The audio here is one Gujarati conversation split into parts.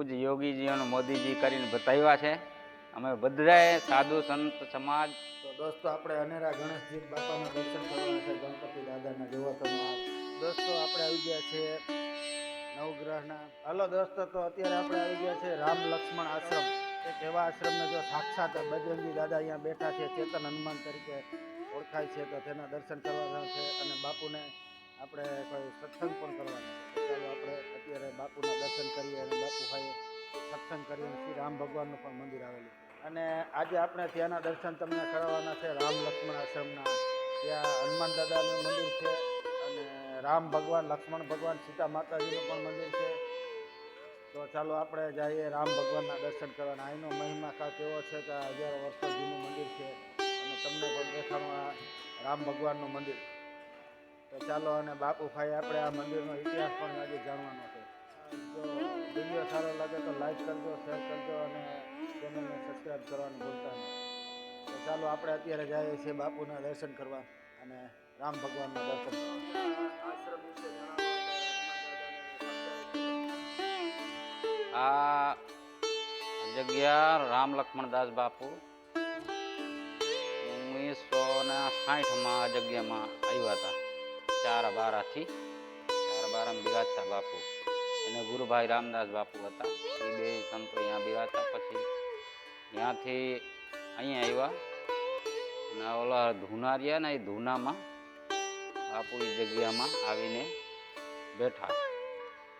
પૂજ્ય યોગીજી અને મોદીજી કરીને બતાવ્યા છે। અમે બધાએ સાધુ સંત સમાજ તો દોસ્તો આપણે અનેરા ગણેશજી બાપાના દર્શન કરવાના છે, ગણપતિ દાદાના દેવોત્સવમાં। દોસ્તો આપણે આવી ગયા છે નવગ્રહના। હાલો દોસ્તો, તો અત્યારે આપણે આવી ગયા છે રામ લક્ષ્મણ આશ્રમ, એક એવા આશ્રમને જો સાક્ષાત બજરંગી દાદા અહીંયા બેઠા છે, ચેતન હનુમાન તરીકે ઓળખાય છે, તો તેના દર્શન કરવાના છે અને બાપુને આપણે કોઈ સત્સંગ પણ કરવાનો છે। તો ચાલો આપણે અત્યારે બાપુના દર્શન કરીએ અને બાપુ ભાઈ સત્સંગ કરીને શ્રી રામ ભગવાનનું પણ મંદિર આવેલું છે અને આજે આપણે ત્યાંના દર્શન તમને કરાવવાના છે રામ લક્ષ્મણ આશ્રમના। ત્યાં હનુમાન દાદાનું મંદિર છે અને રામ ભગવાન, લક્ષ્મણ ભગવાન, સીતા માતાજીનું પણ મંદિર છે। તો ચાલો આપણે જઈએ રામ ભગવાનના દર્શન કરવાના। અહીંનો મહિમા કાંઈક એવો છે કે 1000 વર્ષો જૂનું મંદિર છે અને તમને પણ દેખાડું આ રામ ભગવાનનું મંદિર। તો ચાલો, અને બાપુ ભાઈ આપણે આ મંદિરનો ઇતિહાસ પણ આજે જાણવાનો છે। જો વિડીયો સારો લાગે તો લાઈક કરજો, શેર કરજો અને ચેનલને સબસ્ક્રાઈબ કરવાનું ભૂલતા નહીં। તો ચાલો આપણે અત્યારે જઈએ છીએ બાપુના દર્શન કરવા અને રામ ભગવાનના દર્શન કરવા। આશ્રમ વિશે આ જગ્યા રામ લક્ષ્મણદાસ બાપુ 1960માં આ જગ્યામાં આવ્યા હતા। 412થી 412 બિરાજતા બાપુ, એને ગુરુભાઈ રામદાસ બાપુ હતા। એ બે સંતો અહીંયા બિરાજતા। પછી ત્યાંથી અહીંયા આવ્યા અને ઓલા ધૂના રહ્યા ને, એ ધૂનામાં બાપુ એ જગ્યામાં આવીને બેઠા।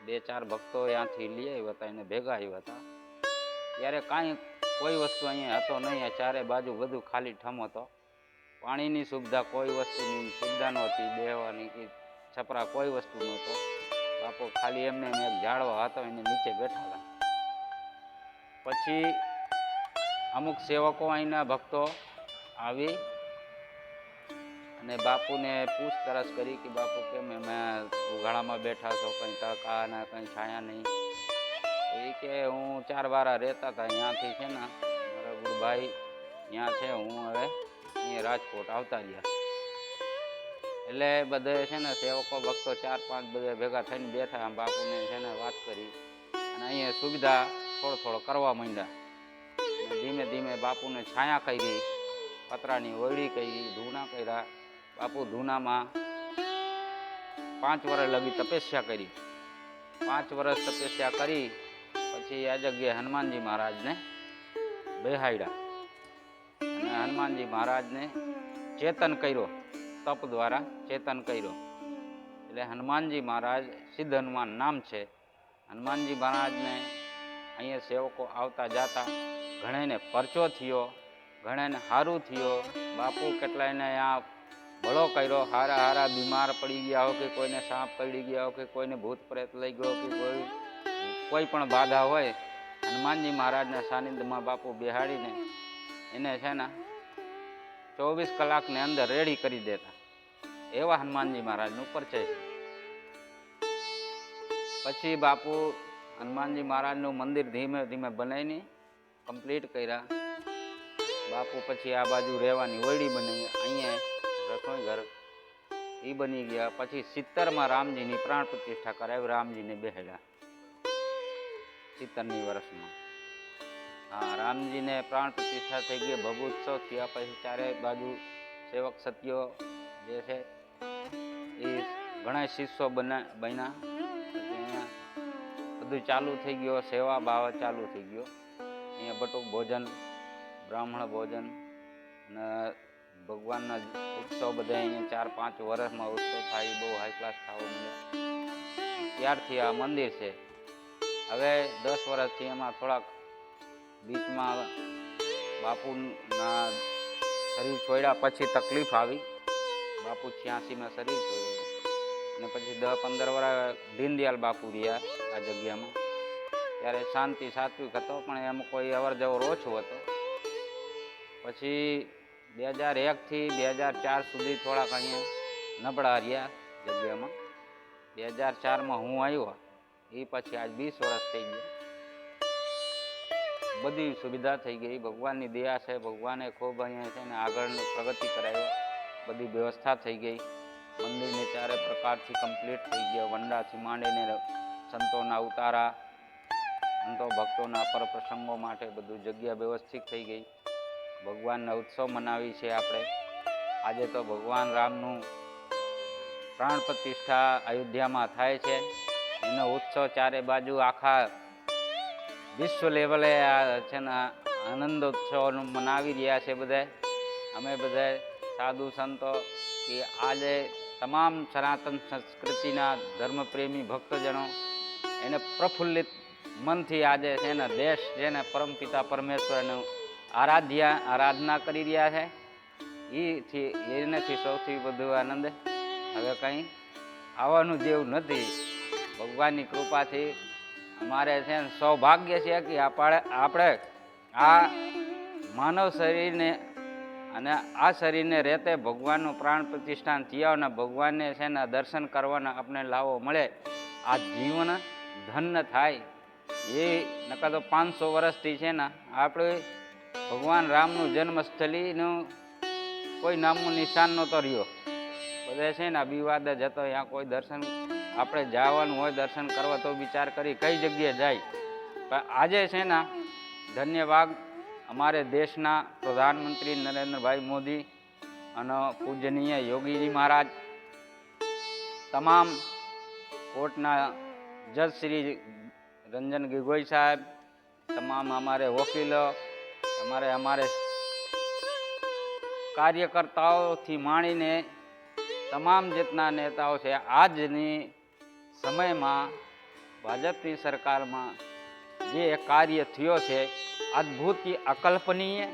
2-4 ભક્તો ત્યાંથી લઈ આવ્યા હતા, એને ભેગા આવ્યા હતા। ત્યારે કાંઈ કોઈ વસ્તુ અહીંયા હતો નહીં, ચારે બાજુ બધું ખાલી ઠમ હતો। પાણીની સુવિધા, કોઈ વસ્તુની સુવિધા નહોતી, બેહવાની કે છપરા કોઈ વસ્તુ નહોતો। બાપુ ખાલી એમને એક ઝાડવા હતો, એને નીચે બેઠા હતા। પછી અમુક સેવકો અહીંના ભક્તો આવી અને બાપુને પૂછપરછ કરી કે બાપુ કેમ અમે ઉઘાડામાં બેઠા છો, કંઈ તડકા ને કંઈ છાયા નહીં? એ કે હું 412 રહેતા હતા, અહીંયાથી છે ને મારા ગુરુભાઈ ત્યાં છે, હું હવે અહીંયા રાજકોટ આવતા રહ્યા। એટલે બધે છે ને સેવકો ભક્તો 4-5 બધા ભેગા થઈને બેઠા, બાપુને છે ને વાત કરી અને અહીંયા સુવિધા થોડો કરવા માંડ્યા। ધીમે ધીમે બાપુને છાયા કરી, પતરાની ઓયડી કરી, ધૂના કર્યા। બાપુ ધૂનામાં 5 વર્ષ લગી તપસ્યા કરી। 5 વર્ષ તપસ્યા કરી પછી આ જગ્યાએ હનુમાનજી મહારાજને બેહાડ્યા અને હનુમાનજી મહારાજને ચેતન કર્યો, તપ દ્વારા ચેતન કર્યો। એટલે હનુમાનજી મહારાજ સિદ્ધ હનુમાન નામ છે। હનુમાનજી મહારાજને અહીંયા સેવકો આવતા જાતા, ઘણાને પરચો થયો, ઘણાને સારું થયો। બાપુ કેટલાયને અહીંયા ભલો કર્યો, હારા બીમાર પડી ગયા હો કે કોઈને સાપ પડી ગયા હો કે કોઈને ભૂત પ્રેત લઈ ગયો કે કોઈ પણ બાધા હોય, હનુમાનજી મહારાજના સાનિધ્યમાં બાપુ બેહાડીને એને છે ને 24 કલાકની અંદર રેડી કરી દેતા, એવા હનુમાનજી મહારાજનું પરિચય છે। પછી બાપુ હનુમાનજી મહારાજનું મંદિર ધીમે ધીમે બનાવીને કમ્પ્લીટ કર્યા। બાપુ પછી આ બાજુ રહેવાની ઓયડી બનાવી, અહીંયા રસોઈ ઘર એ બની ગયા। પછી 70માં રામજીની પ્રાણ પ્રતિષ્ઠા કરાવી, રામજીને બેહાડ્યા 70મી વર્ષમાં। હા, રામજીને પ્રાણ પ્રતિષ્ઠા થઈ ગઈ, ભગોત્સવ થયા। પછી ચારે બાજુ સેવક સત્યો જે છે એ ઘણા શિષ્યો બન્યા। અહીંયા બધું ચાલુ થઈ ગયો, સેવા ભાવ ચાલુ થઈ ગયો। અહીંયા બટુક ભોજન, બ્રાહ્મણ ભોજન ને ભગવાનના ઉત્સવ બધા અહીંયા 4-5 વર્ષમાં ઉત્સવ થાય, બહુ હાઈ ક્લાસ થવા મળ્યા। ત્યારથી આ મંદિર છે। હવે 10 વર્ષથી એમાં થોડાક બીચમાં બાપુના શરીર છોડ્યા પછી તકલીફ આવી। બાપુ 86માં શરીર છોડ્યું અને પછી 10-15 વર્ષ દીનદયાળ બાપુ રહ્યા આ જગ્યામાં। ત્યારે શાંતિ સાત્વિક હતો, પણ એમાં કોઈ અવર જવર ઓછું હતો। પછી 2001થી 2004 સુધી થોડાક અહીંયા નબળા રહ્યા જગ્યામાં। 2004માં હું આવ્યો, એ પછી આજ 20 વર્ષ થઈ ગયા। બધી સુવિધા થઈ ગઈ, ભગવાનની દયા છે। ભગવાને ખૂબ અહીંયા છે ને આગળ પ્રગતિ કરાવી, બધી વ્યવસ્થા થઈ ગઈ। મંદિરની ચારે પ્રકારથી કમ્પ્લીટ થઈ ગયા, વંડાથી માંડીને સંતોના ઉતારા સંતો ભક્તોના પર પ્રસંગો માટે બધું જગ્યા વ્યવસ્થિત થઈ ગઈ. ભગવાનના ઉત્સવ મનાવી છે આપણે. આજે તો ભગવાન રામનું પ્રાણ પ્રતિષ્ઠા અયોધ્યામાં થાય છે. એનો ઉત્સવ ચારે બાજુ આખા વિશ્વ લેવલે છે ને આનંદ ઉત્સવ મનાવી રહ્યા છે બધા. અમે બધા સાધુ સંતો કે આજે તમામ સનાતન સંસ્કૃતિના ધર્મપ્રેમી ભક્તજનો એને પ્રફુલ્લિત મનથી આજે છે ને દેશ છે ને પરમપિતા પરમેશ્વરનું આરાધના કરી રહ્યા છે. એનાથી સૌથી વધુ આનંદ હવે કંઈ આવવાનું જેવું નથી. ભગવાનની કૃપાથી અમારે છે ને સૌભાગ્ય છે કે આપણે આ માનવ શરીરને અને આ શરીરને રહેતે ભગવાનનું પ્રાણ પ્રતિષ્ઠાન થયા અને ભગવાનને છે ને દર્શન કરવાનો આપણે લાવો મળે. આ જીવન ધન્ય થાય. એ નકર તો 500 વર્ષથી છે ને આપણે ભગવાન રામનું જન્મસ્થળીનું કોઈ નામનું નિશાન નહોતો રહ્યો. બધે છે ને વિવાદ જ હતો. ત્યાં કોઈ દર્શન આપણે જવાનું હોય દર્શન કરવા તો વિચાર કરી કઈ જગ્યાએ જાય. પણ આજે છે ને ધન્યવાદ અમારે દેશના પ્રધાનમંત્રી નરેન્દ્રભાઈ મોદી અને પૂજનીય યોગીજી મહારાજ, તમામ કોર્ટના જજ શ્રી રંજન ગોગોઈ સાહેબ, તમામ અમારે વકીલો, અમારે કાર્યકર્તાઓથી માંડીને તમામ જેટલા નેતાઓ છે આજની સમયમાં ભાજપની સરકારમાં જે કાર્ય થયો છે અદ્ભુત, અકલ્પનીય,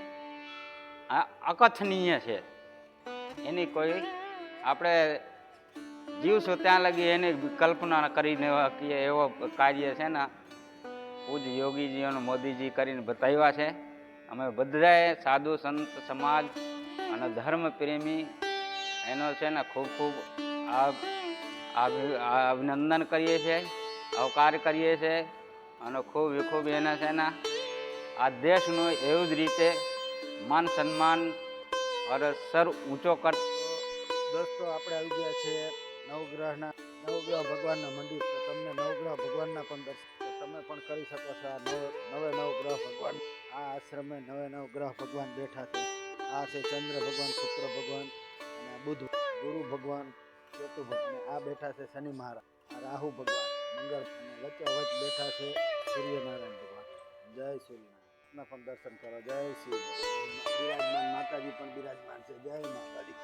અકથનીય છે. એની કોઈ આપણે જીવશું ત્યાં લગી એની કલ્પના કરીને એવો કાર્ય છે ને પૂજ્ય યોગીજી અને મોદીજી કરીને બતાવ્યા છે. અમે બધાએ સાધુ સંત સમાજ અને ધર્મ પ્રેમી એનો છે ને ખૂબ ખૂબ અભિનંદન કરીએ છીએ, આવકાર કરીએ છીએ અને ખૂબ એને છે ને આ દેશનું એવું જ રીતે માન સન્માન અને સર ઊંચો કર. દોસ્તો આપણે આવી ગયા છે નવગ્રહ ભગવાનના મંદિર. તો તમને નવગ્રહ ભગવાનના પણ દર્શન તમે પણ કરી શકો છો. આ નવગ્રહ ભગવાન આ આશ્રમે નવગ્રહ ભગવાન બેઠા છે. આ છે ચંદ્ર ભગવાન, શુક્ર ભગવાન અને બુધ, ગુરુ ભગવાન, કેતુ ભગવાન. આ બેઠા છે શનિ મહારાજ, આ રાહુ ભગવાન, મંગળ અને વચ્ચે બેઠા છે સૂર્યનારાયણ ભગવાન. જય સૂર્યનારાયણ પણ દર્શન કરો. જય શ્રી બિરાજમાન માતાજી પણ બિરાજમાન છે. જય માતાજી.